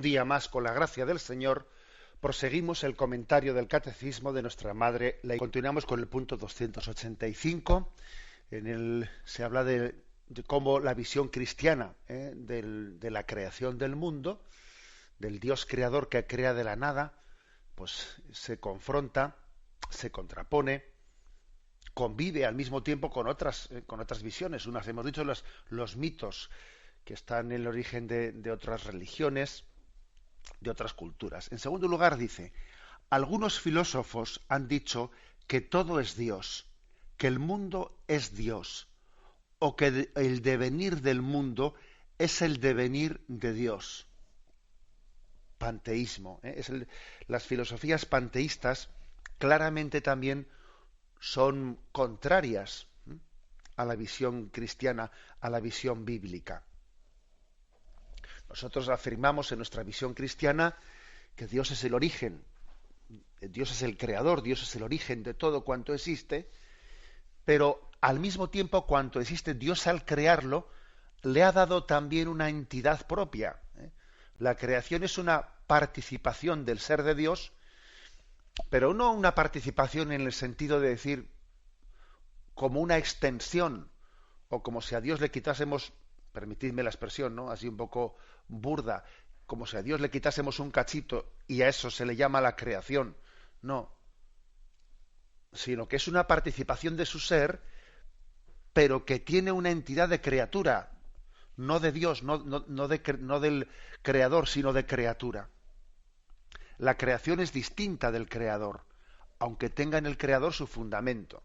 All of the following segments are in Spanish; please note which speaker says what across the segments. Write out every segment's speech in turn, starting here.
Speaker 1: día más, con la gracia del Señor, proseguimos el comentario del Catecismo de nuestra Madre. Continuamos con el punto 285. En él se habla de cómo la visión cristiana de la creación del mundo, del Dios creador que crea de la nada, pues se confronta, se contrapone, convive al mismo tiempo con otras visiones. Unas hemos dicho los mitos que están en el origen de otras religiones, de otras culturas. En segundo lugar, dice, algunos filósofos han dicho que todo es Dios, que el mundo es Dios, o que el devenir del mundo es el devenir de Dios. Panteísmo. Las filosofías panteístas claramente también son contrarias a la visión cristiana, a la visión bíblica. Nosotros afirmamos en nuestra visión cristiana que Dios es el origen, Dios es el creador, Dios es el origen de todo cuanto existe, pero al mismo tiempo cuanto existe, Dios al crearlo le ha dado también una entidad propia. La creación es una participación del ser de Dios, pero no una participación en el sentido de decir como una extensión, o como si a Dios le quitásemos, permitidme la expresión, ¿no? Así un poco burda, como si a Dios le quitásemos un cachito y a eso se le llama la creación. No, sino que es una participación de su ser, pero que tiene una entidad de criatura, no de Dios, no del creador, sino de criatura. La creación es distinta del creador, aunque tenga en el creador su fundamento.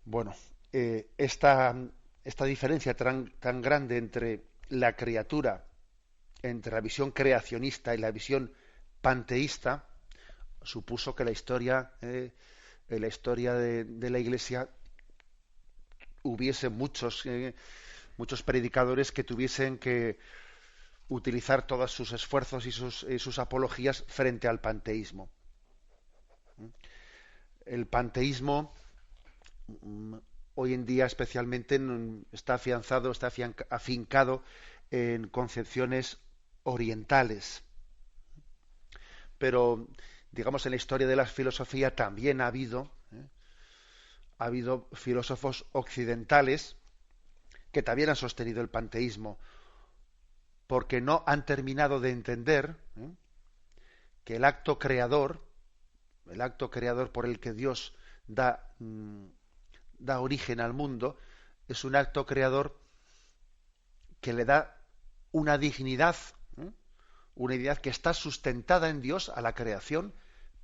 Speaker 1: Bueno, esta diferencia tan grande entre la criatura, entre la visión creacionista y la visión panteísta, supuso que en la historia de la Iglesia hubiese muchos predicadores que tuviesen que utilizar todos sus esfuerzos y sus apologías frente al panteísmo. El panteísmo hoy en día especialmente está afincado en concepciones orientales. Pero, digamos, en la historia de la filosofía también ha habido filósofos occidentales que también han sostenido el panteísmo, porque no han terminado de entender que el acto creador por el que Dios da origen al mundo, es un acto creador que le da una dignidad que está sustentada en Dios a la creación,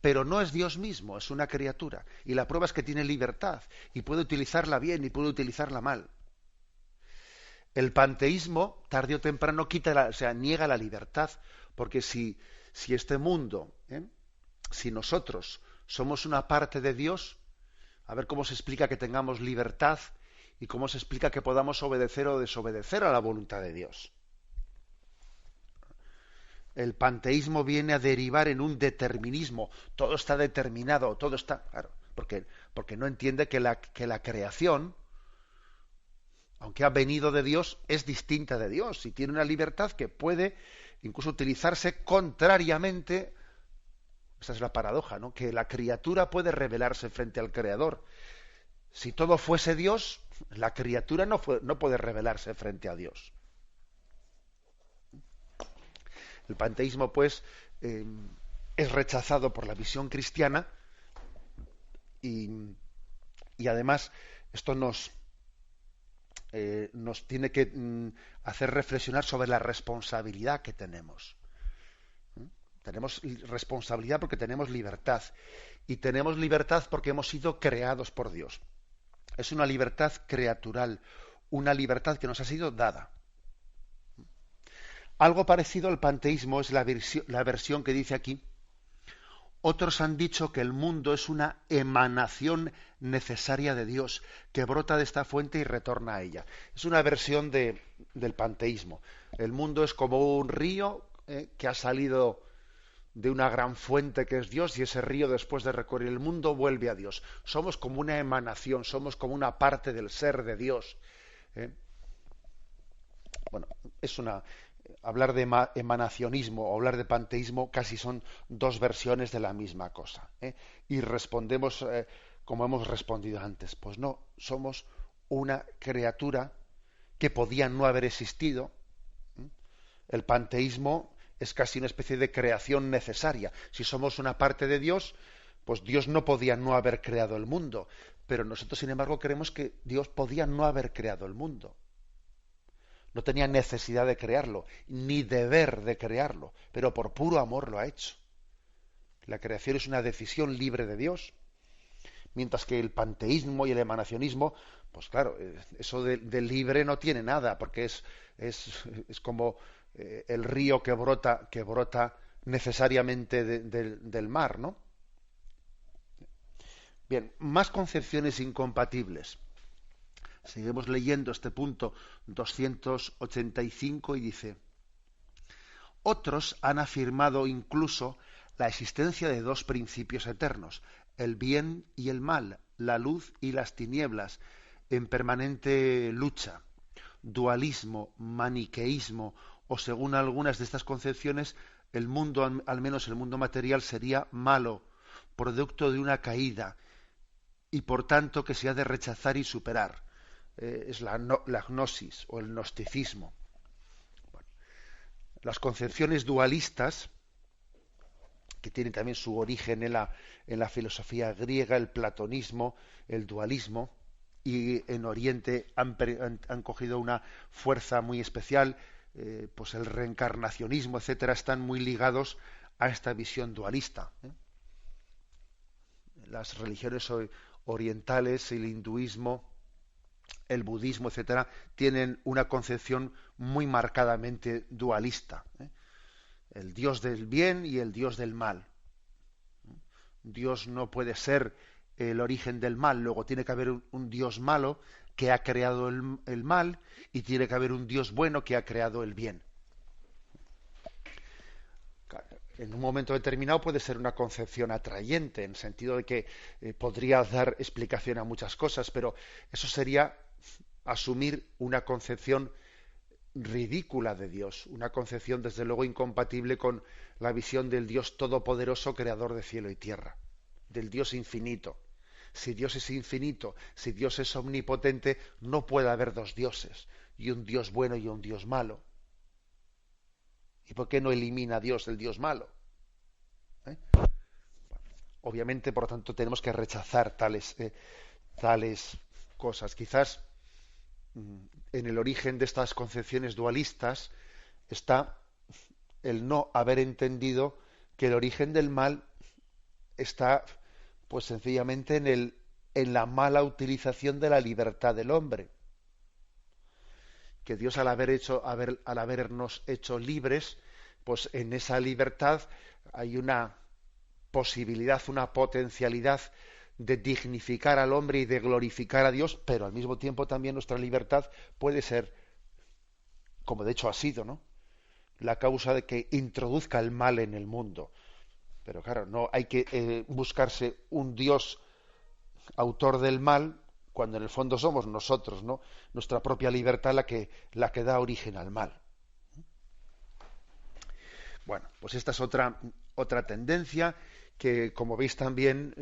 Speaker 1: pero no es Dios mismo, es una criatura. Y la prueba es que tiene libertad y puede utilizarla bien y puede utilizarla mal. El panteísmo, tarde o temprano, niega la libertad, porque si este mundo, si nosotros somos una parte de Dios, a ver cómo se explica que tengamos libertad y cómo se explica que podamos obedecer o desobedecer a la voluntad de Dios. El panteísmo viene a derivar en un determinismo. Todo está determinado, todo está... Claro, porque no entiende que la creación, aunque ha venido de Dios, es distinta de Dios y tiene una libertad que puede incluso utilizarse contrariamente. Esa es la paradoja, ¿no? Que la criatura puede rebelarse frente al Creador. Si todo fuese Dios, la criatura no puede rebelarse frente a Dios. El panteísmo, pues, es rechazado por la visión cristiana y además esto nos tiene que hacer reflexionar sobre la responsabilidad que tenemos. Tenemos responsabilidad porque tenemos libertad. Y tenemos libertad porque hemos sido creados por Dios. Es una libertad creatural, una libertad que nos ha sido dada. Algo parecido al panteísmo es la versión que dice aquí. Otros han dicho que el mundo es una emanación necesaria de Dios, que brota de esta fuente y retorna a ella. Es una versión del panteísmo. El mundo es como un río que ha salido de una gran fuente que es Dios, y ese río, después de recorrer el mundo, vuelve a Dios. Somos como una emanación, somos como una parte del ser de Dios. Bueno, es una hablar de emanacionismo o hablar de panteísmo casi son dos versiones de la misma cosa, ¿eh? Y respondemos como hemos respondido antes. Pues no, somos una criatura que podía no haber existido. ¿Eh? El panteísmo es casi una especie de creación necesaria. Si somos una parte de Dios, pues Dios no podía no haber creado el mundo. Pero nosotros, sin embargo, creemos que Dios podía no haber creado el mundo. No tenía necesidad de crearlo, ni deber de crearlo, pero por puro amor lo ha hecho. La creación es una decisión libre de Dios, mientras que el panteísmo y el emanacionismo, pues claro, eso de libre no tiene nada, porque es como el río que brota necesariamente del mar, ¿no? Bien, más concepciones incompatibles. Seguimos leyendo este punto 285 y dice: otros han afirmado incluso la existencia de dos principios eternos, el bien y el mal, la luz y las tinieblas, en permanente lucha. Dualismo, maniqueísmo o, según algunas de estas concepciones, el mundo, al menos el mundo material, sería malo, producto de una caída, y por tanto que se ha de rechazar y superar. Es la gnosis o el gnosticismo. Bueno, las concepciones dualistas, que tienen también su origen en la filosofía griega, el platonismo, el dualismo, y en Oriente han cogido una fuerza muy especial, pues el reencarnacionismo, etcétera, están muy ligados a esta visión dualista. Las religiones orientales, el hinduismo, el budismo, etcétera, tienen una concepción muy marcadamente dualista. El Dios del bien y el Dios del mal. Dios no puede ser el origen del mal, luego tiene que haber un Dios malo que ha creado el mal, y tiene que haber un Dios bueno que ha creado el bien. En un momento determinado puede ser una concepción atrayente, en el sentido de que podría dar explicación a muchas cosas, pero eso sería asumir una concepción ridícula de Dios, una concepción desde luego incompatible con la visión del Dios todopoderoso, creador de cielo y tierra, del Dios infinito. Si Dios es infinito, si Dios es omnipotente, no puede haber dos dioses, y un Dios bueno y un Dios malo. ¿Y por qué no elimina a Dios el Dios malo? Obviamente, por lo tanto, tenemos que rechazar tales cosas. Quizás en el origen de estas concepciones dualistas está el no haber entendido que el origen del mal está, pues sencillamente, en la mala utilización de la libertad del hombre. Que Dios, al habernos hecho libres, pues en esa libertad hay una posibilidad, una potencialidad de dignificar al hombre y de glorificar a Dios, pero al mismo tiempo también nuestra libertad puede ser, como de hecho ha sido, ¿no?, la causa de que introduzca el mal en el mundo. Pero claro, no hay que buscarse un Dios autor del mal, cuando en el fondo somos nosotros, ¿no?, nuestra propia libertad la que da origen al mal. Bueno, pues esta es otra tendencia que, como veis también,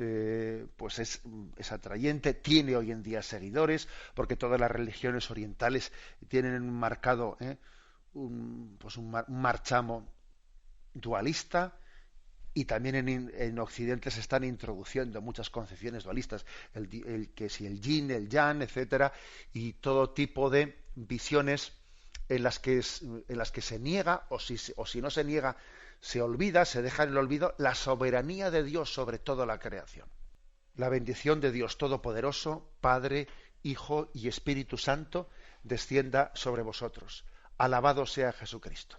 Speaker 1: pues es atrayente, tiene hoy en día seguidores, porque todas las religiones orientales tienen marcado un marchamo dualista, y también en Occidente se están introduciendo muchas concepciones dualistas, que si el yin, el yang, etcétera, y todo tipo de visiones en las que se niega, o si no se niega, se olvida, se deja en el olvido la soberanía de Dios sobre toda la creación. La bendición de Dios Todopoderoso, Padre, Hijo y Espíritu Santo, descienda sobre vosotros. Alabado sea Jesucristo.